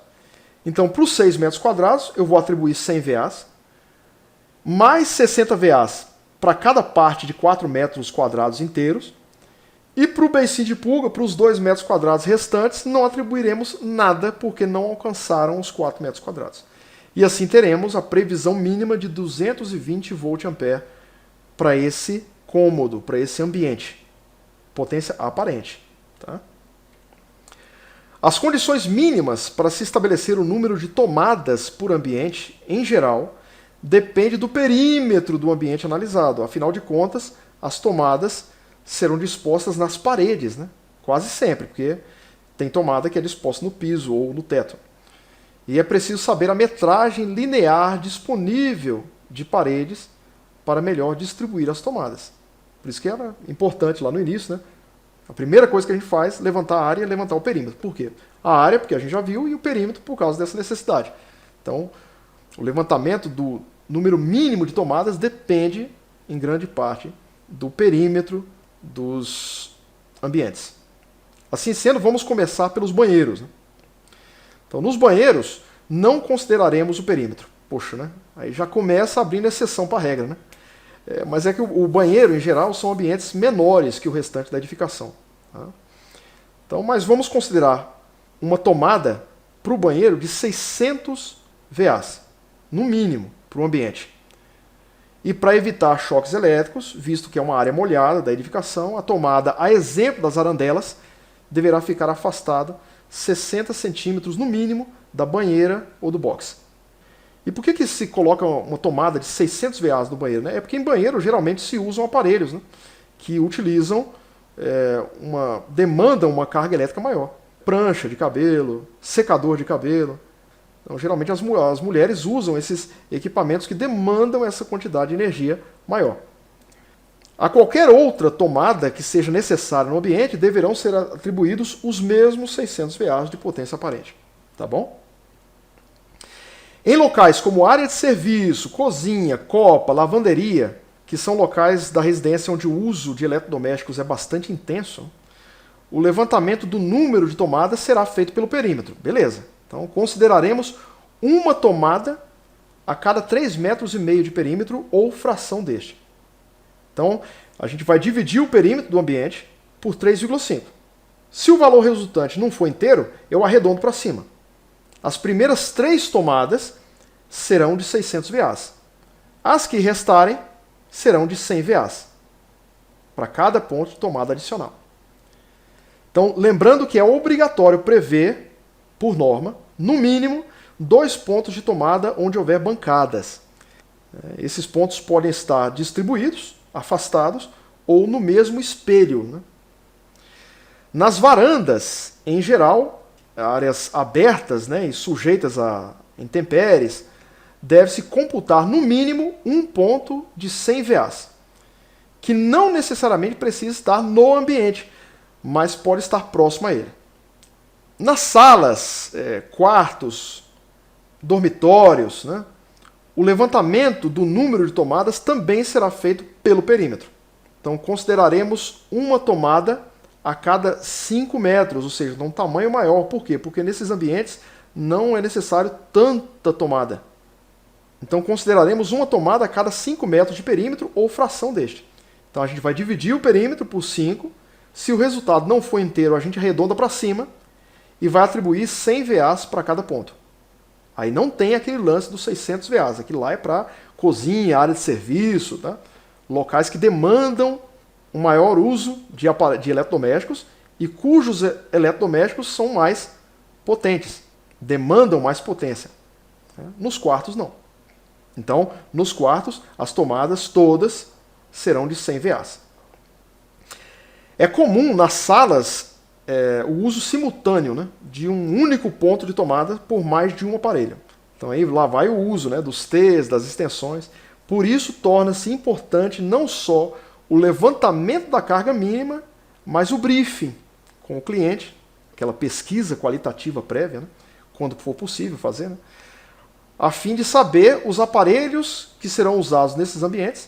Então, para os 6 metros quadrados, eu vou atribuir 100 VAs, mais 60 VAs para cada parte de 4 metros quadrados inteiros, e para o beicinho de pulga, para os 2 metros quadrados restantes, não atribuiremos nada, porque não alcançaram os 4 metros quadrados. E assim teremos a previsão mínima de 220 volt-ampere para esse cômodo, para esse ambiente. Potência aparente. Tá? As condições mínimas para se estabelecer o número de tomadas por ambiente, em geral, depende do perímetro do ambiente analisado. Afinal de contas, as tomadas serão dispostas nas paredes, né? Quase sempre, porque tem tomada que é disposta no piso ou no teto. E é preciso saber a metragem linear disponível de paredes para melhor distribuir as tomadas. Por isso que era importante lá no início, né? A primeira coisa que a gente faz é levantar a área e levantar o perímetro. Por quê? A área, porque a gente já viu, e o perímetro por causa dessa necessidade. Então, o levantamento do número mínimo de tomadas depende, em grande parte, do perímetro dos ambientes. Assim sendo, vamos começar pelos banheiros, né? Então, nos banheiros, não consideraremos o perímetro. Poxa, né? Aí já começa abrindo exceção para a regra, né? Mas é que o banheiro, em geral, são ambientes menores que o restante da edificação. Tá? Então, mas vamos considerar uma tomada para o banheiro de 600 VAs, no mínimo, para o ambiente. E para evitar choques elétricos, visto que é uma área molhada da edificação, a tomada, a exemplo das arandelas, deverá ficar afastada 60 centímetros no mínimo da banheira ou do box. E por que se coloca uma tomada de 600 VA no banheiro? Né? É porque em banheiro geralmente se usam aparelhos, né, que utilizam demandam uma carga elétrica maior. Prancha de cabelo, secador de cabelo. Então, geralmente as mulheres usam esses equipamentos que demandam essa quantidade de energia maior. A qualquer outra tomada que seja necessária no ambiente deverão ser atribuídos os mesmos 600 VA de potência aparente. Tá bom? Em locais como área de serviço, cozinha, copa, lavanderia, que são locais da residência onde o uso de eletrodomésticos é bastante intenso, o levantamento do número de tomadas será feito pelo perímetro. Beleza. Então, consideraremos uma tomada a cada 3,5 metros de perímetro ou fração deste. Então, a gente vai dividir o perímetro do ambiente por 3,5. Se o valor resultante não for inteiro, eu arredondo para cima. As primeiras 3 tomadas serão de 600 VA. As que restarem serão de 100 VA, para cada ponto de tomada adicional. Então, lembrando que é obrigatório prever, por norma, no mínimo, 2 pontos de tomada onde houver bancadas. Esses pontos podem estar distribuídos, afastados, ou no mesmo espelho. Né? Nas varandas, em geral, áreas abertas, né, e sujeitas a intempéries, deve-se computar no mínimo um ponto de 100 VA, que não necessariamente precisa estar no ambiente, mas pode estar próximo a ele. Nas salas, quartos, dormitórios, né, o levantamento do número de tomadas também será feito pelo perímetro. Então, consideraremos uma tomada a cada 5 metros, ou seja, de um tamanho maior. Por quê? Porque nesses ambientes não é necessário tanta tomada. Então, consideraremos uma tomada a cada 5 metros de perímetro ou fração deste. Então, a gente vai dividir o perímetro por 5. Se o resultado não for inteiro, a gente arredonda para cima e vai atribuir 100 VA para cada ponto. Aí não tem aquele lance dos 600 VA. Aquilo lá é para cozinha, área de serviço, tá? Locais que demandam um maior uso de eletrodomésticos e cujos eletrodomésticos são mais potentes, demandam mais potência. Nos quartos, não. Então, nos quartos, as tomadas todas serão de 100 VA. É comum nas salas o uso simultâneo, né, de um único ponto de tomada por mais de um aparelho. Então aí lá vai o uso, né, dos T's, das extensões. Por isso torna-se importante não só o levantamento da carga mínima, mas o briefing com o cliente, aquela pesquisa qualitativa prévia, né, quando for possível fazer, né, a fim de saber os aparelhos que serão usados nesses ambientes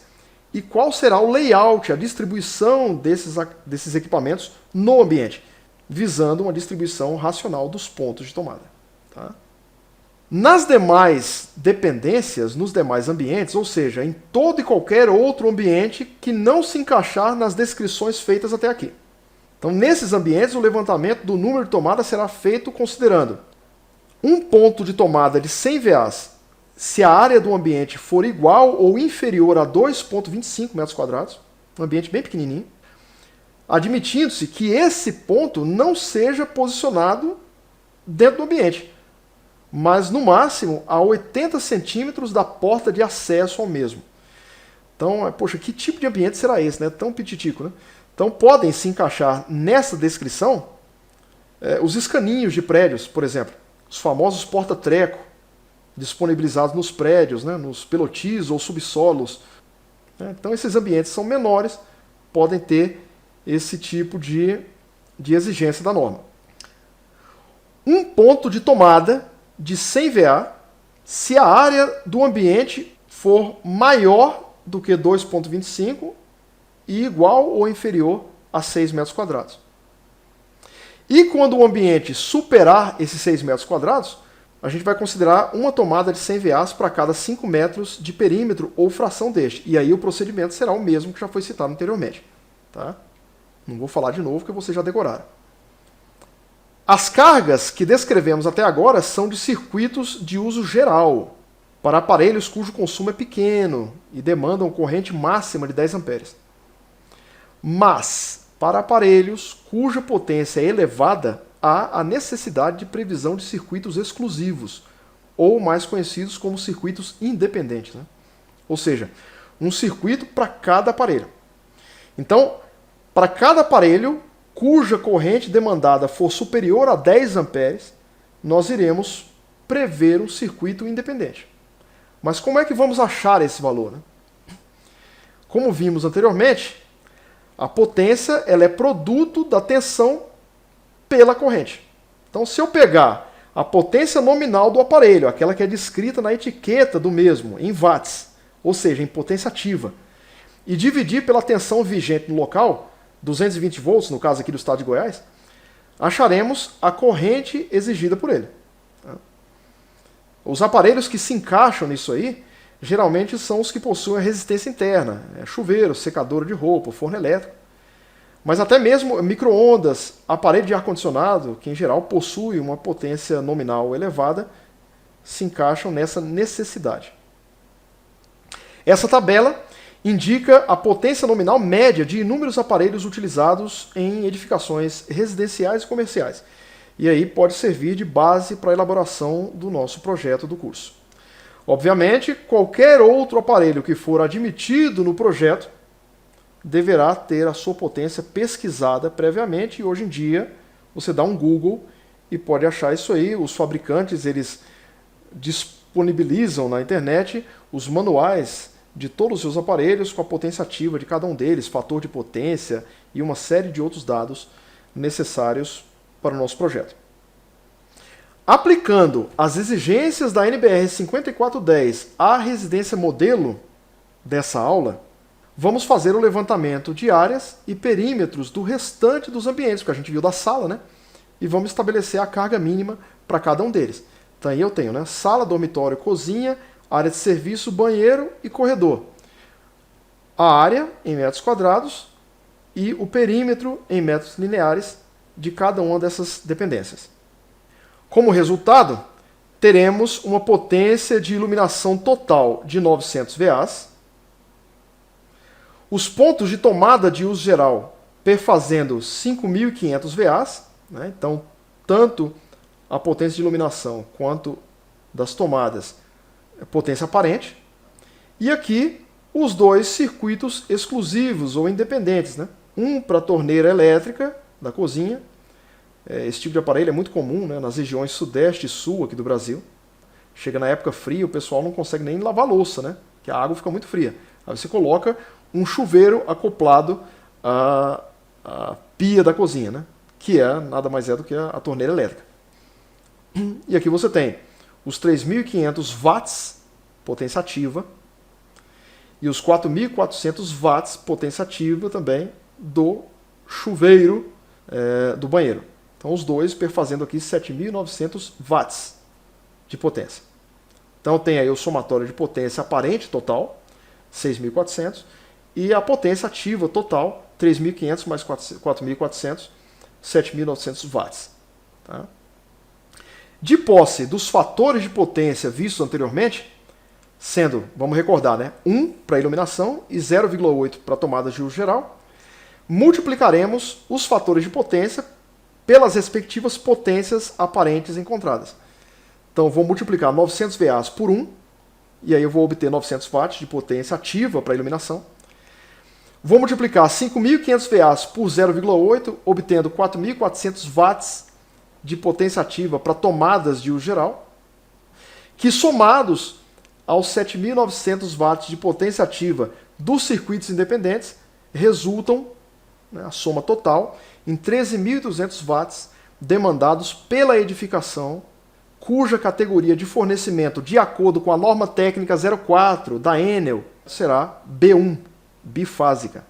e qual será o layout, a distribuição desses equipamentos no ambiente, visando uma distribuição racional dos pontos de tomada. Tá? Nas demais dependências, nos demais ambientes, ou seja, em todo e qualquer outro ambiente que não se encaixar nas descrições feitas até aqui. Então, nesses ambientes, o levantamento do número de tomadas será feito considerando um ponto de tomada de 100 VA se a área do ambiente for igual ou inferior a 2,25 metros quadrados, um ambiente bem pequenininho, admitindo-se que esse ponto não seja posicionado dentro do ambiente, mas no máximo a 80 centímetros da porta de acesso ao mesmo. Então, poxa, que tipo de ambiente será esse, né? Tão pititico, né? Então, podem se encaixar nessa descrição os escaninhos de prédios, por exemplo, os famosos porta-treco, disponibilizados nos prédios, né, nos pelotis ou subsolos. Então, esses ambientes são menores, podem ter esse tipo de exigência da norma. Um ponto de tomada de 100 VA, se a área do ambiente for maior do que 2,25 e igual ou inferior a 6 metros quadrados. E quando o ambiente superar esses 6 metros quadrados, a gente vai considerar uma tomada de 100 VA para cada 5 metros de perímetro ou fração deste. E aí o procedimento será o mesmo que já foi citado anteriormente. Tá? Não vou falar de novo, porque vocês já decoraram. As cargas que descrevemos até agora são de circuitos de uso geral, para aparelhos cujo consumo é pequeno e demandam corrente máxima de 10 amperes. Mas, para aparelhos cuja potência é elevada, há a necessidade de previsão de circuitos exclusivos, ou mais conhecidos como circuitos independentes, né? Ou seja, um circuito para cada aparelho. Então, para cada aparelho cuja corrente demandada for superior a 10 amperes, nós iremos prever um circuito independente. Mas como é que vamos achar esse valor, né? Como vimos anteriormente, a potência ela é produto da tensão pela corrente. Então, se eu pegar a potência nominal do aparelho, aquela que é descrita na etiqueta do mesmo, em watts, ou seja, em potência ativa, e dividir pela tensão vigente no local, 220 volts, no caso aqui do estado de Goiás, acharemos a corrente exigida por ele. Os aparelhos que se encaixam nisso aí, geralmente são os que possuem a resistência interna, chuveiro, secador de roupa, forno elétrico. Mas até mesmo micro-ondas, aparelho de ar-condicionado, que em geral possui uma potência nominal elevada, se encaixam nessa necessidade. Essa tabela indica a potência nominal média de inúmeros aparelhos utilizados em edificações residenciais e comerciais. E aí pode servir de base para a elaboração do nosso projeto do curso. Obviamente, qualquer outro aparelho que for admitido no projeto deverá ter a sua potência pesquisada previamente, e hoje em dia você dá um Google e pode achar isso aí. Os fabricantes eles disponibilizam na internet os manuais de todos os seus aparelhos com a potência ativa de cada um deles, fator de potência e uma série de outros dados necessários para o nosso projeto. Aplicando as exigências da NBR 5410 à residência modelo dessa aula, vamos fazer o levantamento de áreas e perímetros do restante dos ambientes, que a gente viu da sala, né? E vamos estabelecer a carga mínima para cada um deles. Então aí eu tenho, né, sala, dormitório, cozinha, área de serviço, banheiro e corredor. A área em metros quadrados e o perímetro em metros lineares de cada uma dessas dependências. Como resultado, teremos uma potência de iluminação total de 900 VAs, os pontos de tomada de uso geral perfazendo 5.500 VAs, né? Então, tanto a potência de iluminação quanto das tomadas é potência aparente, e aqui os dois circuitos exclusivos ou independentes, né? Um para a torneira elétrica da cozinha. Esse tipo de aparelho é muito comum, né, nas regiões sudeste e sul aqui do Brasil. Chega na época fria, o pessoal não consegue nem lavar louça, né? Que a água fica muito fria. Aí você coloca um chuveiro acoplado à pia da cozinha, né? Que nada mais é do que a torneira elétrica. E aqui você tem os 3.500 watts potência ativa e os 4.400 watts potência ativa também do chuveiro do banheiro. Então os dois perfazendo aqui 7.900 watts de potência. Então tem aí o somatório de potência aparente total, 6.400, e a potência ativa total, 3.500 mais 4.400, 7.900 watts. Tá? De posse dos fatores de potência vistos anteriormente, sendo, vamos recordar, né, 1 para iluminação e 0,8 para tomadas de uso geral, multiplicaremos os fatores de potência pelas respectivas potências aparentes encontradas. Então, vou multiplicar 900 VAs por 1, e aí eu vou obter 900 watts de potência ativa para iluminação. Vou multiplicar 5.500 VAs por 0,8, obtendo 4.400 watts de potência ativa para tomadas de uso geral, que somados aos 7.900 watts de potência ativa dos circuitos independentes, resultam, né, a soma total, em 13.200 watts demandados pela edificação, cuja categoria de fornecimento, de acordo com a norma técnica 04 da Enel, será B1, bifásica.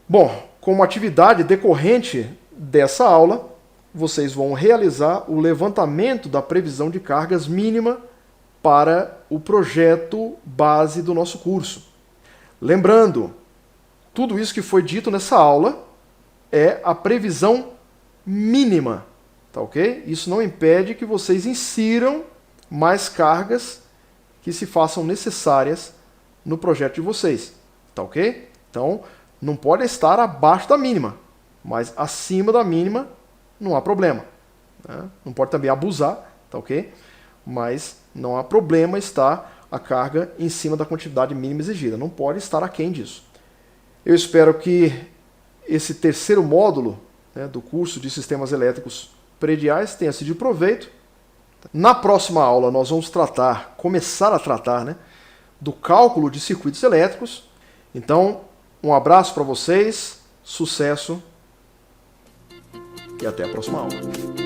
Bom, como atividade decorrente dessa aula, vocês vão realizar o levantamento da previsão de cargas mínima para o projeto base do nosso curso. Lembrando, tudo isso que foi dito nessa aula é a previsão mínima, tá ok? Isso não impede que vocês insiram mais cargas que se façam necessárias no projeto de vocês, tá ok? Então, não pode estar abaixo da mínima, mas acima da mínima não há problema, né? Não pode também abusar, tá ok? Mas não há problema estar a carga em cima da quantidade mínima exigida, não pode estar aquém disso. Eu espero que esse terceiro módulo, né, do curso de Sistemas Elétricos Prediais tenha sido de proveito. Na próxima aula nós vamos começar a tratar, né, do cálculo de circuitos elétricos. Então, um abraço para vocês, sucesso e até a próxima aula.